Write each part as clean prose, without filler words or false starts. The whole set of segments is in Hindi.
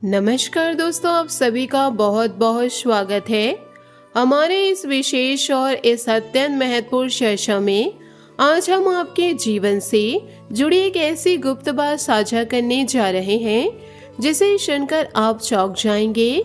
नमस्कार दोस्तों, आप सभी का बहुत बहुत स्वागत है हमारे इस विशेष और इस अत्यंत महत्वपूर्ण चर्चा में। आज हम आपके जीवन से जुड़ी एक ऐसी गुप्त बात साझा करने जा रहे हैं जिसे सुनकर आप चौंक जाएंगे,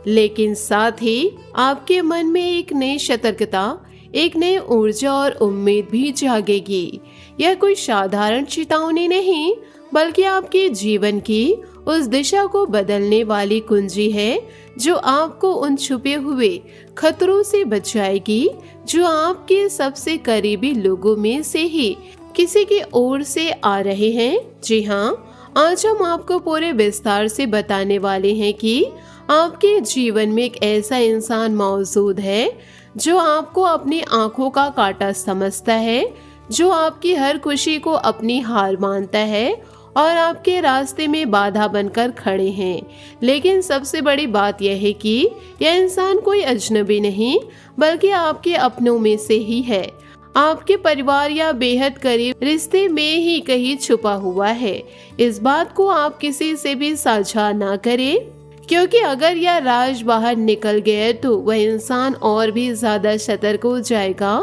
लेकिन साथ ही आपके मन में एक नई सतर्कता, एक नई ऊर्जा और उम्मीद भी जागेगी। यह कोई साधारण चेतावनी नहीं, बल्कि आपके जीवन की उस दिशा को बदलने वाली कुंजी है जो आपको उन छुपे हुए खतरों से बचाएगी जो आपके सबसे करीबी लोगों में से ही किसी की ओर से आ रहे हैं। जी हाँ, आज हम आपको पूरे विस्तार से बताने वाले हैं कि आपके जीवन में एक ऐसा इंसान मौजूद है जो आपको अपनी आंखों का कांटा समझता है, जो आपकी हर खुशी को अपनी हार मानता है और आपके रास्ते में बाधा बनकर खड़े हैं। लेकिन सबसे बड़ी बात यह है कि यह इंसान कोई अजनबी नहीं, बल्कि आपके अपनों में से ही है। आपके परिवार या बेहद करीब रिश्ते में ही कहीं छुपा हुआ है। इस बात को आप किसी से भी साझा ना करें, क्योंकि अगर यह राज बाहर निकल गया तो वह इंसान और भी ज्यादा सतर्क हो जाएगा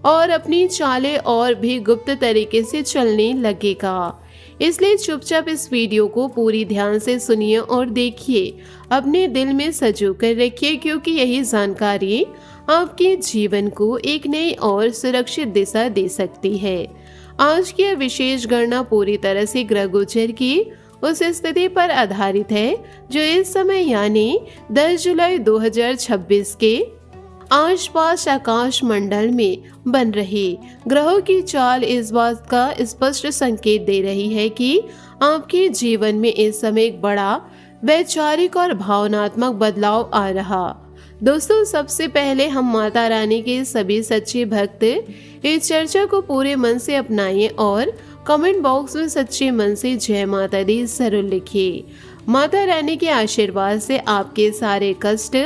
और अपनी चालें और भी गुप्त तरीके से चलने लगेगा। इसलिए चुपचाप इस वीडियो को पूरी ध्यान से सुनिए और देखिए, अपने दिल में सजो कर रखिए, क्योंकि यही जानकारी आपके जीवन को एक नई और सुरक्षित दिशा दे सकती है। आज की यह विशेष गणना पूरी तरह से ग्रह गोचर की उस स्थिति पर आधारित है जो इस समय यानी 10 जुलाई 2026 के आसपास आकाश मंडल में बन रही ग्रहों की चाल इस बात का स्पष्ट संकेत दे रही है कि आपके जीवन में इस समय एक बड़ा वैचारिक और भावनात्मक बदलाव आ रहा। दोस्तों, सबसे पहले हम माता रानी के सभी सच्चे भक्त इस चर्चा को पूरे मन से अपनाइए और कमेंट बॉक्स में सच्चे मन से जय माता दी जरूर लिखिए। माता रानी के आशीर्वाद से आपके सारे कष्ट,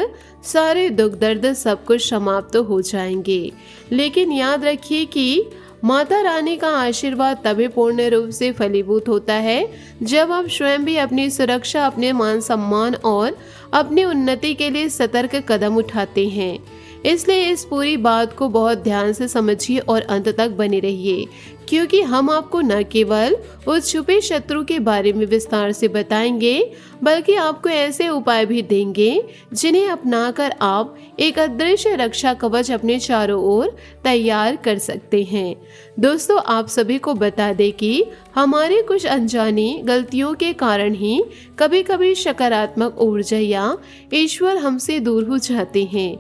सारे दुख दर्द सब कुछ समाप्त हो जाएंगे। लेकिन याद रखिए कि माता रानी का आशीर्वाद तभी पूर्ण रूप से फलीभूत होता है जब आप स्वयं भी अपनी सुरक्षा, अपने मान सम्मान और अपनी उन्नति के लिए सतर्क कदम उठाते हैं। इसलिए इस पूरी बात को बहुत ध्यान से समझिए और अंत तक बने रहिए, क्योंकि हम आपको न केवल उस छुपे शत्रु के बारे में विस्तार से बताएंगे, बल्कि आपको ऐसे उपाय भी देंगे जिन्हें अपनाकर आप एक अदृश्य रक्षा कवच अपने चारों ओर तैयार कर सकते हैं। दोस्तों, आप सभी को बता दें कि हमारी कुछ अनजानी गलतियों के कारण ही कभी कभी सकारात्मक ऊर्जा या ईश्वर हमसे दूर हो जाते हैं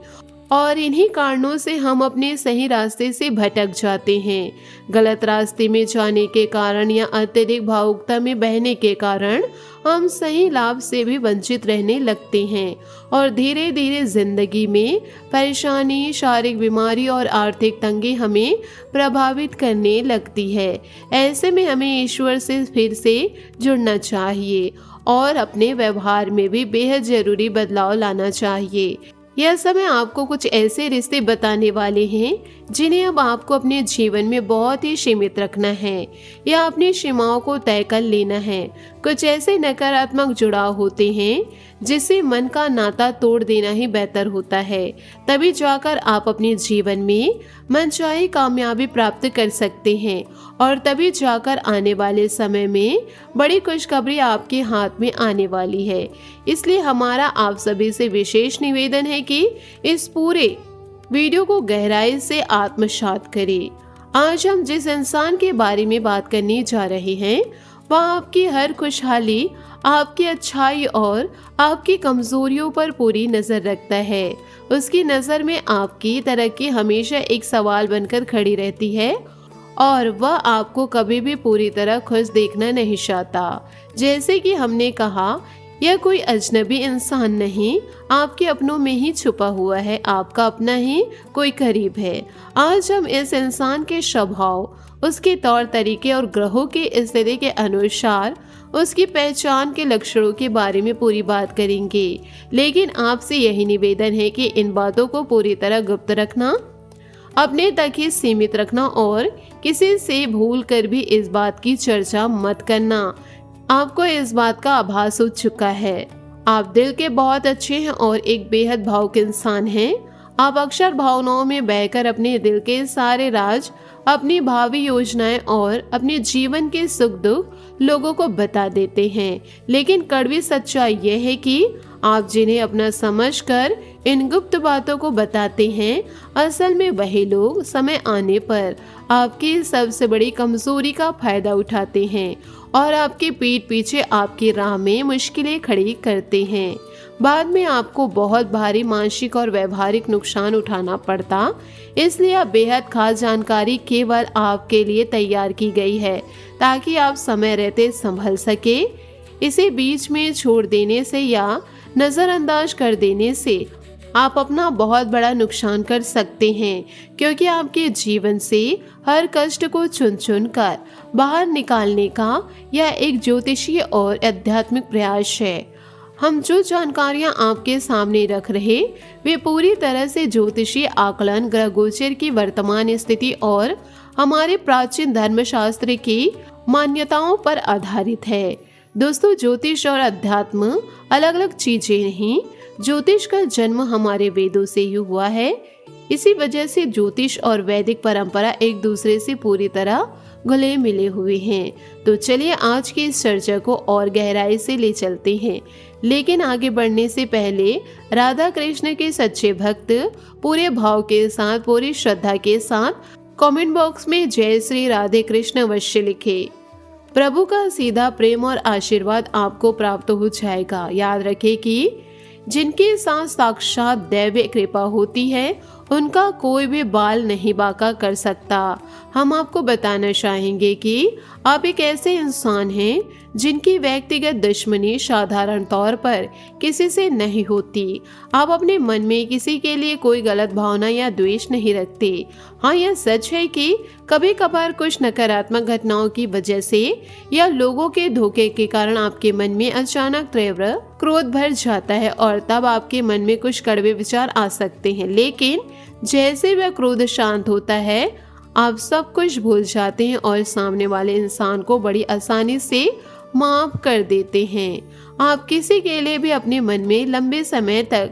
और इन्हीं कारणों से हम अपने सही रास्ते से भटक जाते हैं। गलत रास्ते में जाने के कारण या अत्यधिक भावुकता में बहने के कारण हम सही लाभ से भी वंचित रहने लगते हैं और धीरे धीरे जिंदगी में परेशानी, शारीरिक बीमारी और आर्थिक तंगी हमें प्रभावित करने लगती है। ऐसे में हमें ईश्वर से फिर से जुड़ना चाहिए और अपने व्यवहार में भी बेहद जरूरी बदलाव लाना चाहिए। यह समय आपको कुछ ऐसे रिश्ते बताने वाले हैं जिन्हें अब आपको अपने जीवन में बहुत ही सीमित रखना है या अपनी सीमाओं को तय कर लेना है। कुछ ऐसे नकारात्मक जुड़ाव होते हैं जिससे मन का नाता तोड़ देना ही बेहतर होता है। तभी जाकर आप अपने जीवन में मनचाही कामयाबी प्राप्त कर सकते हैं और तभी जाकर आने वाले समय में बड़ी खुशखबरी आपके हाथ में आने वाली है। इसलिए हमारा आप सभी से विशेष निवेदन है कि इस पूरे वीडियो को गहराई से आत्मसात करें। आज हम जिस इंसान के बारे में बात करने जा रहे हैं वह आपकी हर खुशहाली, आपकी अच्छाई और आपकी कमजोरियों पर पूरी नजर रखता है। उसकी नजर में आपकी तरक्की हमेशा एक सवाल बनकर खड़ी रहती है और वह आपको कभी भी पूरी तरह खुश देखना नहीं चाहता। जैसे कि हमने कहा, यह कोई अजनबी इंसान नहीं, आपके अपनों में ही छुपा हुआ है, आपका अपना ही कोई करीब है। आज हम इस इंसान के स्वभाव, उसके तौर तरीके और ग्रहों की स्थिति के अनुसार उसकी पहचान के लक्षणों के बारे में पूरी बात करेंगे। लेकिन आपसे यही निवेदन है कि इन बातों को पूरी तरह गुप्त रखना, अपने तक ही सीमित रखना और किसी से भूल कर भी इस बात की चर्चा मत करना। आपको इस बात का आभास हो चुका है आप दिल के बहुत अच्छे हैं और एक बेहद भावुक इंसान हैं। आप अक्सर भावनाओं में बहकर अपने दिल के सारे राज, अपनी भावी योजनाएं और अपने जीवन के सुख दुख लोगों को बता देते हैं। लेकिन कड़वी सच्चाई यह है कि आप जिन्हें अपना समझकर इन गुप्त बातों को बताते हैं, असल में वही लोग समय आने पर आपकी सबसे बड़ी कमजोरी का फायदा उठाते हैं और आपकी पीठ पीछे आपकी राह में मुश्किलें खड़ी करते हैं। बाद में आपको बहुत भारी मानसिक और व्यवहारिक नुकसान उठाना पड़ता। इसलिए अब बेहद खास जानकारी केवल आपके लिए तैयार की गई है ताकि आप समय रहते संभल सके। इसे बीच में छोड़ देने से या नजरअंदाज कर देने से आप अपना बहुत बड़ा नुकसान कर सकते हैं, क्योंकि आपके जीवन से हर कष्ट को चुन चुन कर बाहर निकालने का यह एक ज्योतिषीय और आध्यात्मिक प्रयास है। हम जो जानकारियां आपके सामने रख रहे वे पूरी तरह से ज्योतिषीय आकलन, ग्रह गोचर की वर्तमान स्थिति और हमारे प्राचीन धर्मशास्त्र की मान्यताओं पर आधारित है। दोस्तों, ज्योतिष और अध्यात्म अलग अलग चीजें नहीं। ज्योतिष का जन्म हमारे वेदों से ही हुआ है। इसी वजह से ज्योतिष और वैदिक परंपरा एक दूसरे से पूरी तरह घुले मिले हुए हैं। तो चलिए आज की इस चर्चा को और गहराई से ले चलते हैं। लेकिन आगे बढ़ने से पहले राधा कृष्ण के सच्चे भक्त पूरे भाव के साथ, पूरी श्रद्धा के साथ कमेंट बॉक्स में जय श्री राधे कृष्ण अवश्य लिखे। प्रभु का सीधा प्रेम और आशीर्वाद आपको प्राप्त हो जाएगा। याद रखें कि जिनके साथ साक्षात दैवीय कृपा होती है उनका कोई भी बाल नहीं बांका कर सकता। हम आपको बताना चाहेंगे कि आप एक ऐसे इंसान हैं जिनकी व्यक्तिगत दुश्मनी साधारण तौर पर किसी से नहीं होती। आप अपने मन में किसी के लिए कोई गलत भावना या द्वेष नहीं रखते। हाँ, यह सच है कि कभी कभार कुछ नकारात्मक घटनाओं की वजह से या लोगों के धोखे के कारण आपके मन में अचानक तीव्र क्रोध भर जाता है और तब आपके मन में कुछ कड़वे विचार आ सकते हैं। लेकिन जैसे वह क्रोध शांत होता है, आप सब कुछ भूल जाते हैं और सामने वाले इंसान को बड़ी आसानी से माफ कर देते हैं। आप किसी के लिए भी अपने मन में लंबे समय तक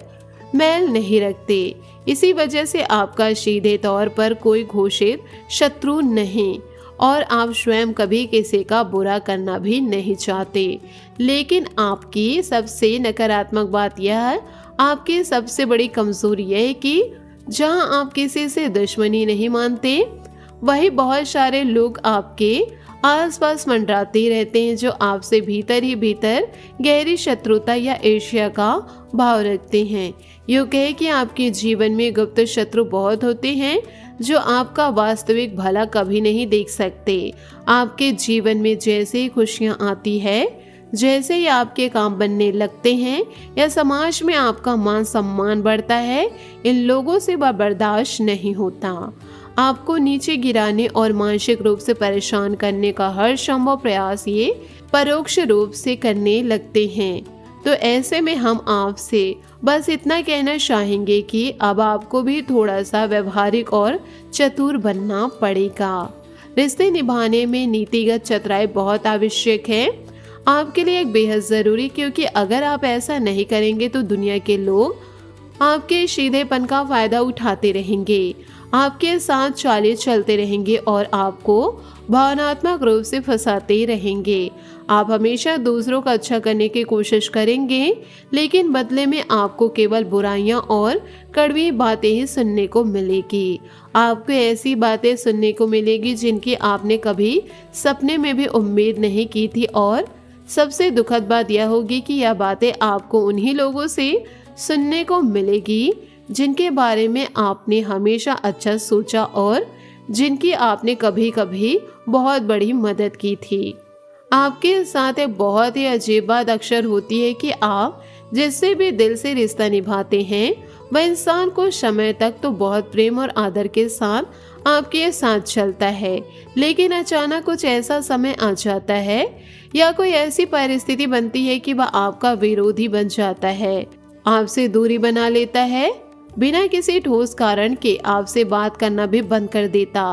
मैल नहीं रखते। इसी वजह से आपका सीधे तौर पर कोई घोषित शत्रु नहीं और आप स्वयं कभी किसी का बुरा करना भी नहीं चाहते। लेकिन आपकी सबसे नकारात्मक बात यह है, आपकी सबसे बड़ी कमजोरी यह है कि जहां आप किसी से दुश्मनी नहीं मानते, वही बहुत सारे लोग आपके आसपास मंडराते रहते हैं जो आपसे भीतर ही भीतर गहरी शत्रुता या ईर्ष्या का भाव रखते हैं। यूँ कहे कि आपके जीवन में गुप्त शत्रु बहुत होते हैं जो आपका वास्तविक भला कभी नहीं देख सकते। आपके जीवन में जैसे ही खुशियाँ आती है, जैसे ही आपके काम बनने लगते हैं या समाज में आपका मान सम्मान बढ़ता है, इन लोगों से वह बर्दाश्त नहीं होता। आपको नीचे गिराने और मानसिक रूप से परेशान करने का हर संभव प्रयास ये परोक्ष रूप से करने लगते हैं। तो ऐसे में हम आपसे बस इतना कहना चाहेंगे कि अब आपको भी थोड़ा सा व्यवहारिक और चतुर बनना पड़ेगा। रिश्ते निभाने में नीतिगत चतुराई बहुत आवश्यक है, आपके लिए एक बेहद जरूरी, क्योंकि अगर आप ऐसा नहीं करेंगे तो दुनिया के लोग आपके सीधेपन का फायदा उठाते रहेंगे, आपके साथ चालें चलते रहेंगे और आपको भावनात्मक रूप से फंसाते रहेंगे। आप हमेशा दूसरों का अच्छा करने की कोशिश करेंगे, लेकिन बदले में आपको केवल बुराइयां और कड़वी बातें ही सुनने को मिलेगी। आपको ऐसी बातें सुनने को मिलेगी जिनकी आपने कभी सपने में भी उम्मीद नहीं की थी, और सबसे दुखद बात यह होगी कि यह बातें आपको उन्हीं लोगों से सुनने को मिलेगी जिनके बारे में आपने हमेशा अच्छा सोचा और जिनकी आपने कभी कभी बहुत बड़ी मदद की थी। आपके साथ एक बहुत ही अजीब बात अक्सर होती है कि आप जिससे भी दिल से रिश्ता निभाते हैं वह इंसान को समय तक तो बहुत प्रेम और आदर के साथ आपके साथ चलता है, लेकिन अचानक कुछ ऐसा समय आ जाता है या कोई ऐसी परिस्थिति बनती है कि वह आपका विरोधी बन जाता है, आपसे दूरी बना लेता है, बिना किसी ठोस कारण के आपसे बात करना भी बंद कर देता।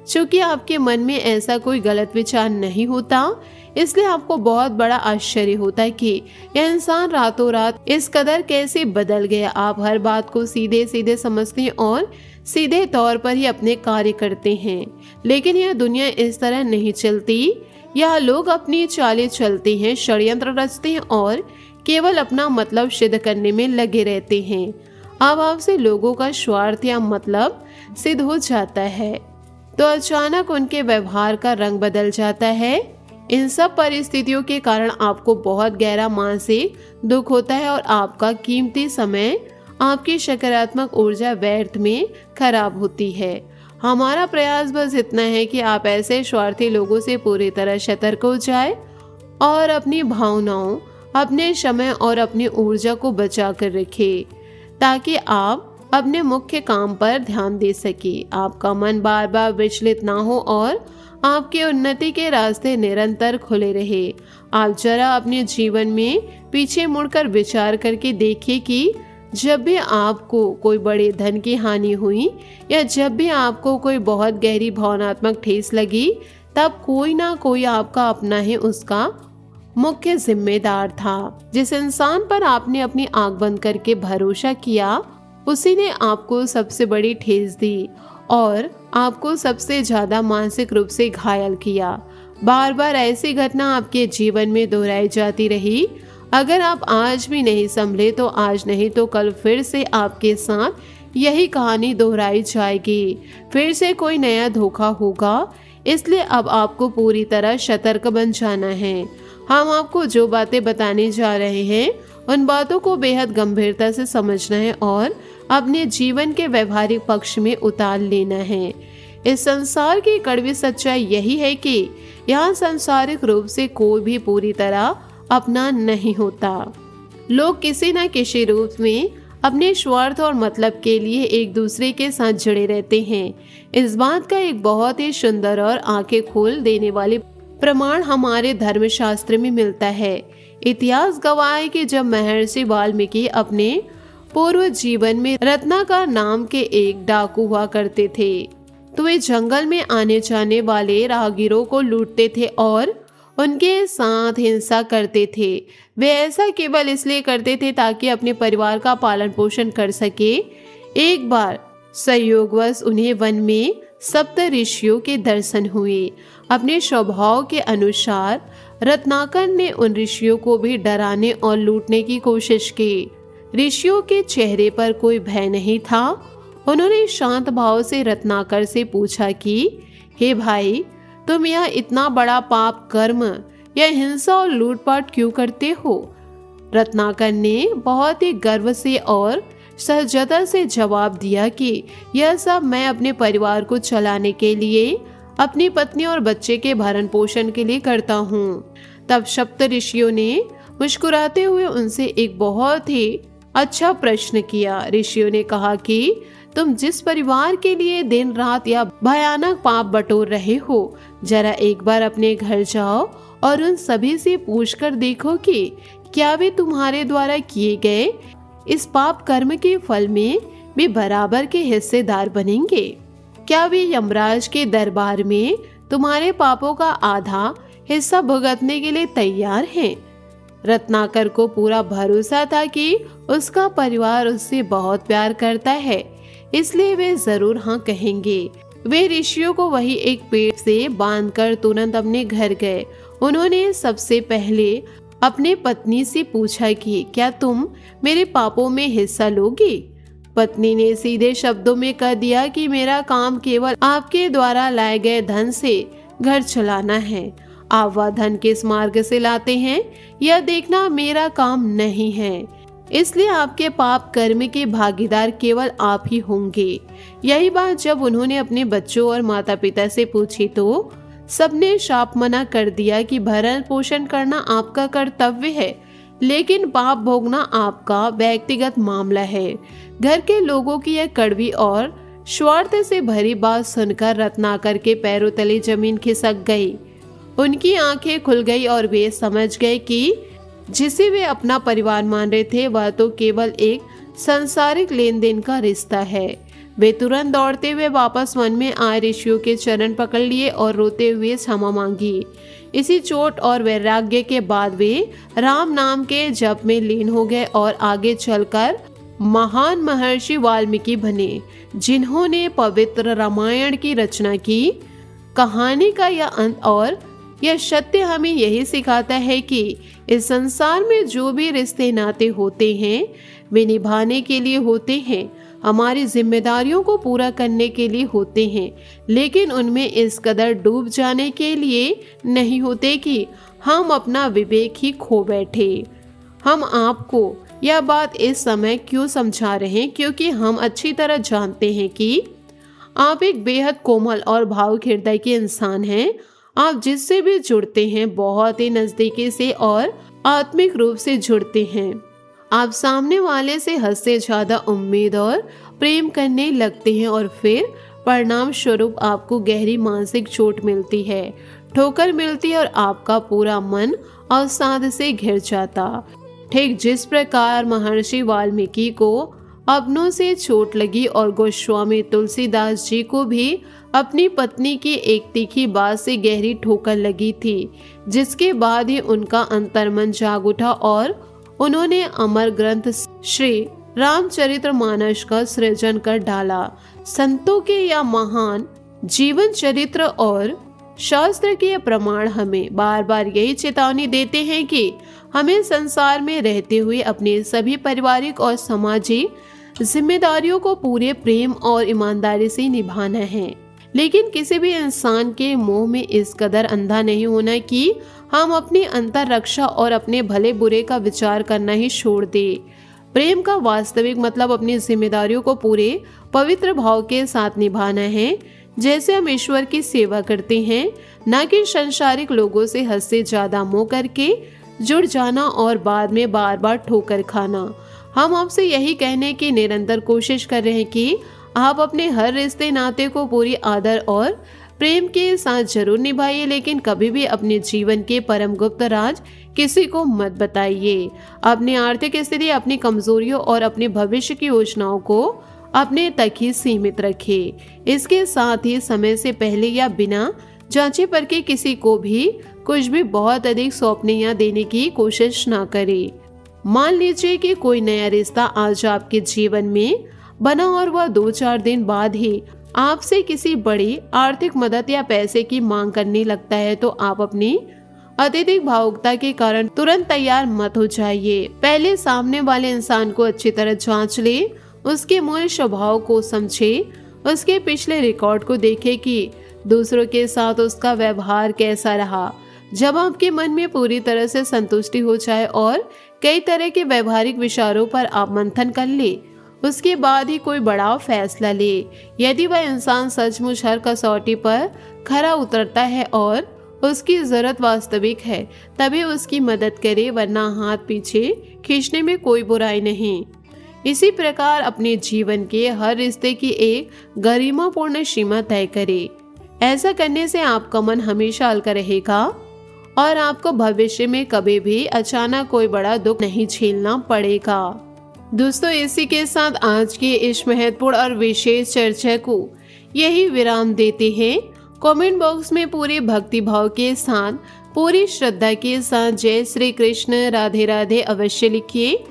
चूंकि आपके मन में ऐसा कोई गलत विचार नहीं होता, इसलिए आपको बहुत बड़ा आश्चर्य होता है कि यह इंसान रातों रात इस कदर कैसे बदल गया। आप हर बात को सीधे सीधे समझते हैं और सीधे तौर पर ही अपने कार्य करते हैं, लेकिन यह दुनिया इस तरह नहीं चलती। यह लोग अपनी चालें चलते हैं, षड्यंत्र रचते हैं और केवल अपना मतलब सिद्ध करने में लगे रहते हैं। अब आपसे लोगों का स्वार्थ या मतलब सिद्ध हो जाता है तो अचानक उनके व्यवहार का रंग बदल जाता है। इन सब परिस्थितियों के कारण आपको बहुत गहरा मानसिक दुख होता है और आपका कीमती समय, आपकी सकारात्मक ऊर्जा व्यर्थ में खराब होती है। हमारा प्रयास बस इतना है कि आप ऐसे स्वार्थी लोगों से पूरी तरह सतर्क हो जाए और अपनी भावनाओं, अपने समय और अपनी ऊर्जा को बचा कर रखें, ताकि आप अपने मुख्य काम पर ध्यान दे सके, आपका मन बार बार विचलित ना हो और आपकी उन्नति के रास्ते निरंतर खुले रहे। आप जरा अपने जीवन में पीछे मुड़कर विचार करके देखिए कि जब भी आपको कोई बड़े धन की हानि हुई या जब भी आपको कोई बहुत गहरी भावनात्मक ठेस लगी, तब कोई ना कोई आपका अपना ही उसका मुख्य जिम्मेदार था। जिस इंसान पर आपने अपनी आंख बंद करके भरोसा किया, उसी ने आपको सबसे बड़ी ठेस दी और आपको सबसे ज्यादा मानसिक रूप से घायल किया। बार बार ऐसी घटना आपके जीवन में दोहराई जाती रही। अगर आप आज भी नहीं संभले तो आज नहीं तो कल फिर से आपके साथ यही कहानी दोहराई जाएगी, फिर से कोई नया धोखा होगा। इसलिए अब आपको पूरी तरह सतर्क बन जाना है। हम आपको जो बातें बताने जा रहे हैं उन बातों को बेहद गंभीरता से समझना है और अपने जीवन के व्यवहारिक पक्ष में उतार लेना है। इस संसार की कड़वी सच्चाई यही है कि यहाँ सांसारिक रूप से कोई भी पूरी तरह अपना नहीं होता। लोग किसी न किसी रूप में अपने स्वार्थ और मतलब के लिए एक दूसरे के साथ जुड़े रहते हैं। इस बात का एक बहुत ही सुंदर और आंखें खोल देने वाले प्रमाण हमारे धर्मशास्त्र में मिलता है। इतिहास गवाह है कि जब महर्षि वाल्मीकि अपने पूर्व जीवन में रत्नाकर नाम के एक डाकू हुआ करते थे, तो वे जंगल में आने जाने वाले राहगीरों को लूटते थे और उनके साथ हिंसा करते थे। वे ऐसा केवल इसलिए करते थे ताकि अपने परिवार का पालन पोषण कर सके। एक बार संयोगवश उन्हें वन में सप्त ऋषियों के दर्शन हुए। अपने स्वभाव के अनुसार रत्नाकर ने उन ऋषियों को भी डराने और लूटने की कोशिश की। ऋषियों के चेहरे पर कोई भय नहीं था। उन्होंने शांत भाव से रत्नाकर से पूछा कि हे भाई, तुम यह इतना बड़ा पाप कर्म या हिंसा और लूटपाट क्यों करते हो? रत्नाकर ने बहुत ही गर्व से और सहजता से जवाब दिया कि यह सब मैं अपने परिवार को चलाने के लिए, अपनी पत्नी और बच्चे के भरण पोषण के लिए करता हूँ। तब सप्त ऋषियों ने मुस्कुराते हुए उनसे एक बहुत ही अच्छा प्रश्न किया। ऋषियों ने कहा कि तुम जिस परिवार के लिए दिन रात या भयानक पाप बटोर रहे हो, जरा एक बार अपने घर जाओ और उन सभी से पूछकर देखो कि क्या वे तुम्हारे द्वारा किए गए इस पाप कर्म के फल में भी बराबर के हिस्सेदार बनेंगे। क्या वे यमराज के दरबार में तुम्हारे पापों का आधा हिस्सा भुगतने के लिए तैयार हैं? रत्नाकर को पूरा भरोसा था कि उसका परिवार उससे बहुत प्यार करता है, इसलिए वे जरूर हाँ कहेंगे। वे ऋषियों को वही एक पेड़ से बांधकर तुरंत अपने घर गए। उन्होंने सबसे पहले अपने पत्नी से पूछा कि क्या तुम मेरे पापों में हिस्सा लोगी? पत्नी ने सीधे शब्दों में कह दिया कि मेरा काम केवल आपके द्वारा लाए गए धन से घर चलाना है। आप वह धन किस मार्ग से लाते हैं यह देखना मेरा काम नहीं है, इसलिए आपके पाप कर्म के भागीदार केवल आप ही होंगे। यही बात जब उन्होंने अपने बच्चों और माता पिता से पूछी तो सबने शाप मना कर दिया कि भरण पोषण करना आपका कर्तव्य है, लेकिन पाप भोगना आपका व्यक्तिगत मामला है। घर के लोगों की यह कड़वी और स्वार्थ से भरी बात सुनकर रत्नाकर के पैरों तले जमीन खिसक गई। उनकी आंखें खुल गई और वे समझ गए कि जिसे वे अपना परिवार मान रहे थे वह तो केवल एक सांसारिक लेन देन का रिश्ता है। वे तुरंत दौड़ते हुए वापस वन में आए ऋषियों के चरण पकड़ लिए और रोते हुए क्षमा मांगी। इसी चोट और वैराग्य के बाद वे राम नाम के जप में लीन हो गए और आगे चलकर महान महर्षि वाल्मीकि बने, जिन्होंने पवित्र रामायण की रचना की। कहानी का यह अंत और यह सत्य हमें यही सिखाता है कि इस संसार में जो भी रिश्ते नाते होते हैं वे निभाने के लिए होते हैं, हमारी जिम्मेदारियों को पूरा करने के लिए होते हैं, लेकिन उनमें इस कदर डूब जाने के लिए नहीं होते कि हम अपना विवेक ही खो बैठे। हम आपको यह बात इस समय क्यों समझा रहे हैं, क्योंकि हम अच्छी तरह जानते हैं कि आप एक बेहद कोमल और भावुक हृदय के इंसान हैं। आप जिससे भी जुड़ते हैं बहुत ही नजदीकी से और आत्मिक रूप से जुड़ते हैं। आप सामने वाले से हद से ज्यादा उम्मीद और प्रेम करने लगते हैं और फिर परिणाम स्वरूप आपको गहरी मानसिक चोट मिलती है, ठोकर मिलती है और आपका पूरा मन अवसाद से घिर जाता। ठीक जिस प्रकार महर्षि वाल्मीकि को अपनों से चोट लगी और गोस्वामी तुलसीदास जी को भी अपनी पत्नी की एक तीखी बात से गहरी ठोकर लगी थी, जिसके बाद ही उनका अंतर्मन जाग उठा और उन्होंने अमर ग्रंथ श्री रामचरितमानस का सृजन कर डाला। संतों के यह महान जीवन चरित्र और शास्त्र के प्रमाण हमें बार बार यही चेतावनी देते हैं कि हमें संसार में रहते हुए अपने सभी पारिवारिक और सामाजिक जिम्मेदारियों को पूरे प्रेम और ईमानदारी से निभाना है, लेकिन किसी भी इंसान के मोह में इस कदर अंधा नहीं होना कि हम अपनी अंतर रक्षा और अपने भले बुरे का विचार करना ही छोड़ दे। प्रेम का वास्तविक मतलब अपनी जिम्मेदारियों को पूरे पवित्र भाव के साथ निभाना है, जैसे हम ईश्वर की सेवा करते हैं, न कि संसारिक लोगों से हद से ज्यादा मोह करके जुड़ जाना और बाद में बार बार ठोकर खाना। हम आपसे यही कहने की निरंतर कोशिश कर रहे हैं कि आप अपने हर रिश्ते नाते को पूरी आदर और प्रेम के साथ जरूर निभाइए, लेकिन कभी भी अपने जीवन के परम गुप्त राज किसी को मत बताइए। अपनी आर्थिक स्थिति, अपनी कमजोरियों और अपने भविष्य की योजनाओं को अपने तक ही सीमित रखें। इसके साथ ही समय से पहले या बिना जांचे परखे किसी को भी कुछ भी बहुत अधिक सौंपने या देने की कोशिश ना करें। मान लीजिए कि कोई नया रिश्ता आज आपके जीवन में बना और वह 2-4 दिन बाद ही आपसे किसी बड़ी आर्थिक मदद या पैसे की मांग करने लगता है, तो आप अपनी अत्यधिक भावुकता के कारण तुरंत तैयार मत हो जाइए। पहले सामने वाले इंसान को अच्छी तरह जांच ले, उसके मूल स्वभाव को समझे, उसके पिछले रिकॉर्ड को देखे कि दूसरों के साथ उसका व्यवहार कैसा रहा। जब आपके मन में पूरी तरह से संतुष्टि हो जाए और कई तरह के व्यवहारिक विचारों पर आप मंथन कर ले, उसके बाद ही कोई बड़ा फैसला ले। यदि वह इंसान सचमुच हर कसौटी पर खरा उतरता है और उसकी जरूरत वास्तविक है, तभी उसकी मदद करे, वरना हाथ पीछे खींचने में कोई बुराई नहीं। इसी प्रकार अपने जीवन के हर रिश्ते की एक गरिमापूर्ण सीमा तय करे। ऐसा करने से आपका मन हमेशा हल्का रहेगा और आपको भविष्य में कभी भी अचानक कोई बड़ा दुख नहीं झेलना पड़ेगा। दोस्तों, इसी के साथ आज की इस महत्वपूर्ण और विशेष चर्चा को यही विराम देते हैं। कमेंट बॉक्स में पूरे भक्ति भाव के साथ, पूरी श्रद्धा के साथ जय श्री कृष्ण, राधे राधे अवश्य लिखिए।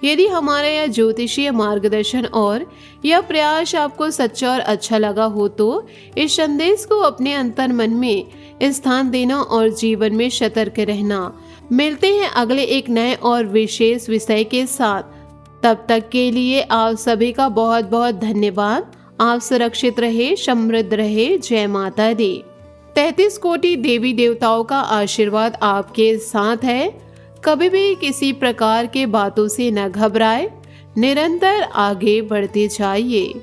यदि हमारा यह ज्योतिषीय मार्गदर्शन और यह प्रयास आपको सच्चा और अच्छा लगा हो तो इस संदेश को अपने अंतर मन में स्थान देना और जीवन में सतर्क रहना। मिलते हैं अगले एक नए और विशेष विषय के साथ। तब तक के लिए आप सभी का बहुत बहुत धन्यवाद। आप सुरक्षित रहे, समृद्ध रहे। जय माता दी। 33 कोटि देवी देवताओं का आशीर्वाद आपके साथ है। कभी भी किसी प्रकार के बातों से न घबराए, निरंतर आगे बढ़ते जाइए।